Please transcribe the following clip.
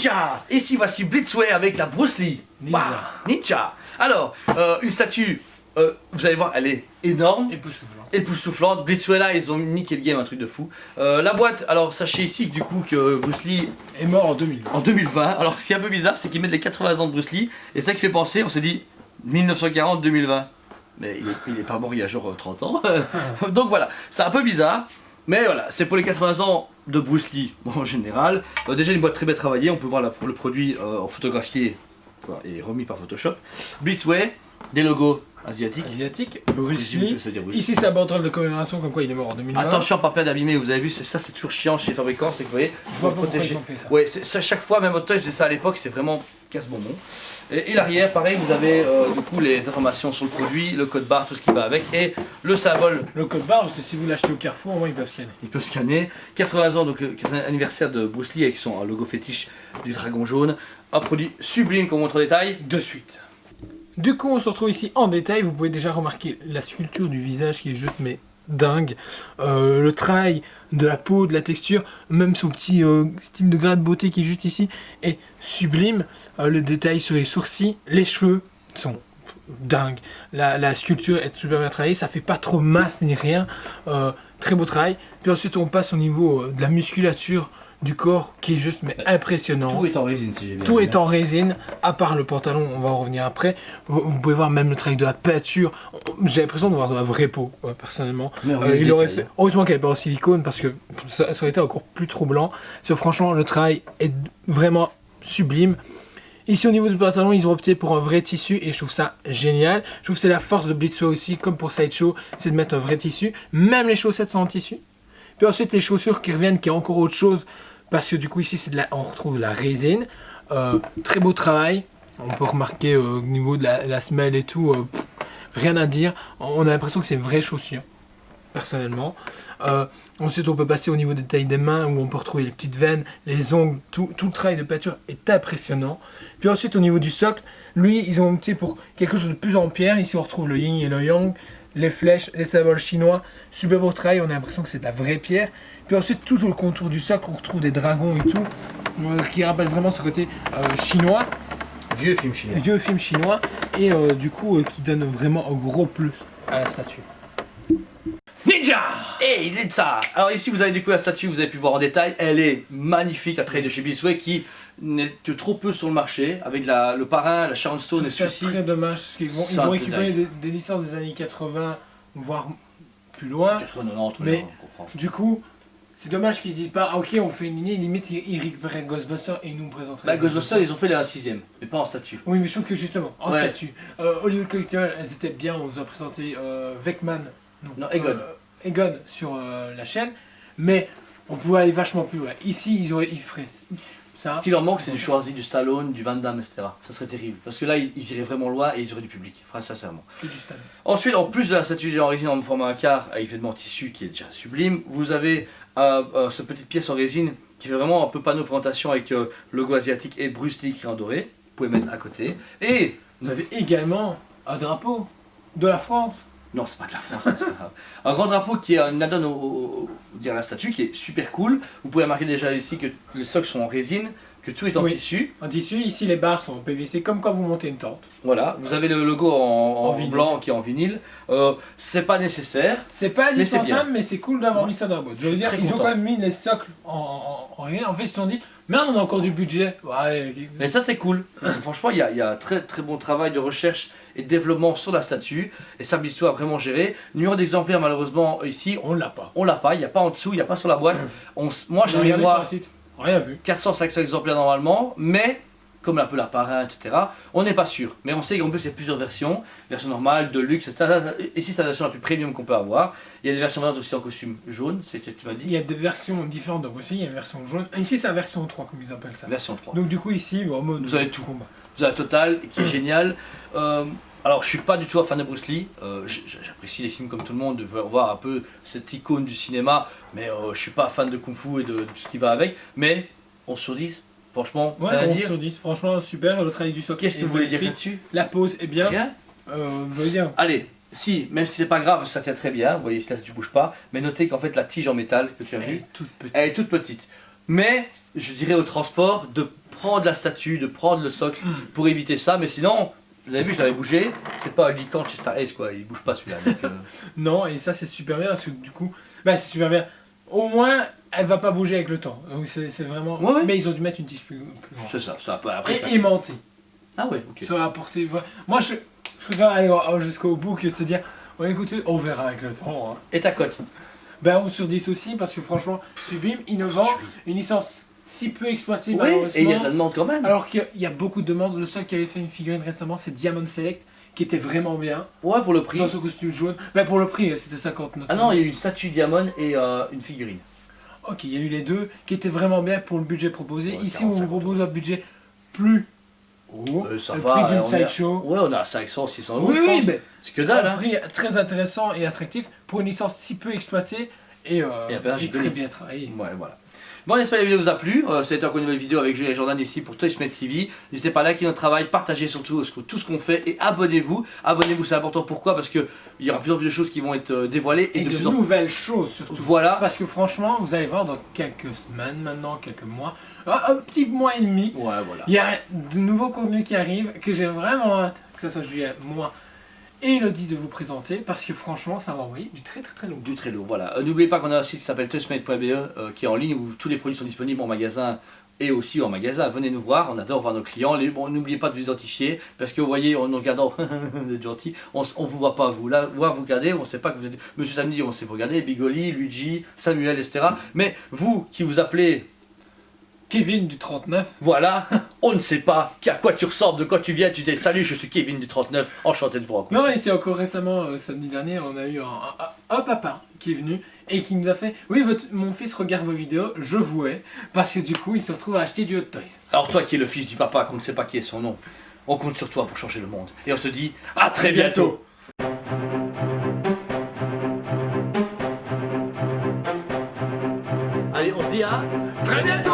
Ninja. Ici voici Blitzway avec la Bruce Lee. Ninja. Bah, ninja. Alors, une statue, vous allez voir, elle est énorme. Époustouflante. Blitzway là, ils ont niqué le game, un truc de fou. La boîte, alors sachez ici que du coup que Bruce Lee est mort en 2020. En 2020. Alors ce qui est un peu bizarre, c'est qu'ils mettent les 80 ans de Bruce Lee. Et ça qui fait penser, on s'est dit 1940-2020. Mais il est pas mort il y a genre 30 ans. Donc voilà, c'est un peu bizarre. Mais voilà, c'est pour les 80 ans de Bruce Lee en général. Déjà une boîte très bien travaillée, on peut voir le produit photographié et remis par Photoshop. Blitzway, des logos asiatiques. Bruce Lee. Ici c'est la banderole de commémoration comme quoi il est mort en 2020. Attention, pas perdre d'abîmer, vous avez vu, c'est toujours chiant chez les fabricants, c'est que vous voyez, je vois pas protéger. Fait ça. Ouais, ça chaque fois, même au Toy, je faisais ça à l'époque, c'est vraiment casse-bonbon. Et l'arrière, pareil, vous avez du coup les informations sur le produit, le code barre, tout ce qui va avec, et le symbole. Le code barre, parce que si vous l'achetez au Carrefour, au moins ils peuvent scanner. Ils peuvent scanner. 80 ans, donc 80 anniversaire de Bruce Lee avec son logo fétiche du dragon jaune. Un produit sublime qu'on montre en détail. De suite. Du coup, on se retrouve ici en détail. Vous pouvez déjà remarquer la sculpture du visage qui est juste mais dingue. Le travail de la peau, de la texture, même son petit style de grain de beauté qui est juste ici est sublime. Le détail sur les sourcils, les cheveux sont dingues. La sculpture est super bien travaillée. Ça fait pas trop masse ni rien. Très beau travail. Puis ensuite, on passe au niveau de la musculature du corps qui est juste mais impressionnant. Tout est en résine si j'ai bien Tout est en résine, à part le pantalon, on va en revenir après. Vous pouvez voir même le travail de la peinture. J'ai l'impression de voir de la vraie peau, personnellement. Il aurait fait. Heureusement qu'elle n'est pas en silicone parce que ça aurait été encore plus troublant. Franchement, le travail est vraiment sublime. Ici au niveau du pantalon, ils ont opté pour un vrai tissu et je trouve ça génial. Je trouve que c'est la force de Blitzway aussi, comme pour Sideshow, c'est de mettre un vrai tissu. Même les chaussettes sont en tissu. Puis ensuite les chaussures qui reviennent, qui est encore autre chose. Parce que du coup ici on retrouve de la résine, très beau travail, on peut remarquer au niveau de la semelle et tout, rien à dire, on a l'impression que c'est une vraie chaussure, personnellement. Ensuite on peut passer au niveau des tailles des mains où on peut retrouver les petites veines, les ongles, tout le travail de peinture est impressionnant. Puis ensuite au niveau du socle, lui ils ont opté pour quelque chose de plus en pierre, ici on retrouve le yin et le yang, les flèches, les symboles chinois, super beau travail, on a l'impression que c'est de la vraie pierre. Puis ensuite, tout le contour du socle, on retrouve des dragons et tout, qui rappellent vraiment ce côté chinois. Vieux film chinois. Vieux film chinois, et du coup, qui donne vraiment un gros plus à la statue. Ninja. Et il est de ça. Alors ici, vous avez découvert la statue, vous avez pu voir en détail, elle est magnifique, un travail de chez Blitzway qui n'est que trop peu sur le marché, avec le parrain, la Sharon Stone et celui-ci. C'est très dommage, parce qu'ils vont récupérer des licences des années 80, voire plus loin. 90, mais on comprend. Du coup, c'est dommage qu'ils se disent pas, ok, on fait une lignée, limite ils récupéraient Ghostbusters et ils nous présenteraient. Bah, Ghostbusters, ils ont fait la 6ème, mais pas en statue. Oui, mais je trouve que justement, en statue, Hollywood Collectible, elles étaient bien, on nous a présenté Vecman, Egon sur la chaîne, mais on pouvait aller vachement plus loin. Ici, ils feraient ça. Ce qui leur manque, c'est du Schwarzy, du Stallone, du Van Damme, etc. Ça serait terrible. Parce que là, ils iraient vraiment loin et ils auraient du public, enfin, sincèrement. Et du Stallone. Ensuite, en plus de la statue en résine en format un quart, avec vêtement tissu qui est déjà sublime, vous avez cette petite pièce en résine qui fait vraiment un peu panneau présentation avec le logo asiatique et Bruce Lee qui est en doré. Vous pouvez mettre à côté. Et vous avez également un drapeau de la France. Non, c'est pas de la France, mais c'est pas grave. Un grand drapeau qui est une add-on à la statue, qui est super cool. Vous pouvez remarquer déjà ici que les socles sont en résine, que tout est en tissu. En tissu, ici les barres sont en PVC, comme quand vous montez une tente. Voilà, vous avez le logo en blanc qui est en vinyle. C'est pas nécessaire. C'est pas indispensable, mais c'est cool d'avoir mis ça dans la boîte. Je veux dire, ils ont quand même mis les socles en rien. En fait, ils se sont dit, merde, on a encore du budget. Ouais. Mais ça, c'est cool. Franchement, il y a un très très bon travail de recherche et de développement sur la statue. Et ça, Blitzway a vraiment géré. Numéro d'exemplaires, malheureusement, ici, on l'a pas. On l'a pas, il n'y a pas en dessous, il n'y a pas sur la boîte. Moi, j'avais voir rien vu. 400-500 exemplaires normalement, mais comme un peu la parrain, etc., on n'est pas sûr. Mais on sait qu'en plus, il y a plusieurs versions. Version normale, de luxe, etc. Ici, c'est la version la plus premium qu'on peut avoir. Il y a des versions variantes aussi en costume jaune, c'est ce que tu m'as dit. Il y a des versions différentes de Bruce Lee, il y a une version jaune. Ici, c'est la version 3, comme ils appellent ça. Version 3. Donc du coup, ici, vous avez tout. Vous avez un total qui est génial. Alors, je suis pas du tout un fan de Bruce Lee. J'apprécie les films comme tout le monde, de voir un peu cette icône du cinéma. Mais je suis pas fan de Kung Fu et de tout ce qui va avec. Mais 11 sur 10, franchement, ouais, rien à 11 dire. sur 10, franchement, super. Le travail du socle. Qu'est-ce que vous voulez dire là-dessus? La pose est bien. Rien. Je veux dire. Allez, si, même si c'est pas grave, ça tient très bien. Vous voyez, là, tu bouges pas. Mais notez qu'en fait, la tige en métal que tu as vue, elle est toute petite. Elle est toute petite. Mais je dirais au transport, de prendre la statue, de prendre le socle pour éviter ça. Mais sinon, vous avez vu, je l'avais bougé. C'est pas un Lycan chez Star Ace quoi, il bouge pas celui-là. Donc, Non, et ça c'est super bien parce que du coup, bah c'est super bien. Au moins, elle va pas bouger avec le temps. Donc c'est vraiment. Ouais, ouais. Mais ils ont dû mettre une tige plus grande. c'est ça, ça après ça. Et aimanté. Ah ouais, ok. Ça va apporter. Moi je préfère aller jusqu'au bout que se dire, ouais, écoutez, on verra avec le temps. Hein. Et ta cote? Ben 11 sur 10 aussi, parce que franchement, sublime, innovant, une licence si peu exploitée Oui, malheureusement. et il y a de la demande quand même. Alors qu'il y a beaucoup de demandes. Le seul qui avait fait une figurine récemment, c'est Diamond Select, qui était vraiment bien. Ouais, pour le prix. Dans ce costume jaune. Ben pour le prix, c'était 59. Ah non, il y a eu une statue Diamond et une figurine. Ok, il y a eu les deux qui étaient vraiment bien pour le budget proposé. Ouais, Ici, on 40, vous propose un budget plus haut. Ça le va, prix d'une on est à- sideshow. Ouais, on est à 500, 600 euros. Oui, je oui, pense. mais C'est que dalle, un hein. prix très intéressant et attractif pour une licence si peu exploitée et un personnage très iconique. bien travaillé. Ouais, voilà. Bon, j'espère que la vidéo vous a plu. C'était encore une nouvelle vidéo avec Jules et Jordan ici pour ToySmith TV. N'hésitez pas à liker notre travail, partagez surtout tout ce qu'on fait et abonnez-vous. Abonnez-vous, c'est important. Pourquoi? Parce qu'il y aura de plus en plus de choses qui vont être dévoilées Et de plus en nouvelles choses surtout. Voilà. Parce que franchement, vous allez voir dans quelques semaines maintenant, quelques mois, un petit mois et demi, Ouais, voilà. il y a de nouveaux contenus qui arrivent que j'ai vraiment hâte, que ce soit Julien, moi et Elodie de vous présenter parce que franchement, ça va envoyer du très très très long. Du très lourd, voilà. N'oubliez pas qu'on a un site qui s'appelle toysmate.be qui est en ligne où tous les produits sont disponibles en magasin et aussi en magasin. Venez nous voir, on adore voir nos clients. Bon, n'oubliez pas de vous identifier parce que vous voyez, en nous regardant, vous êtes gentil, on vous voit pas vous. Là, voir vous regardez, on sait pas que vous êtes. Monsieur Samedi, on sait vous regarder, Bigoli, Luigi, Samuel, etc. Mais vous qui vous appelez. Kevin du 39. Voilà, on ne sait pas à quoi tu ressembles, de quoi tu viens, tu dis salut, je suis Kevin du 39, enchanté de vous rencontrer. Non, et c'est encore récemment, samedi dernier, on a eu un papa qui est venu et qui nous a fait oui, mon fils regarde vos vidéos, je vous hais, parce que du coup, il se retrouve à acheter du Hot Toys. Alors toi qui es le fils du papa, qu'on ne sait pas qui est son nom, on compte sur toi pour changer le monde. Et on se dit à très bientôt. Allez, on se dit à Très bientôt!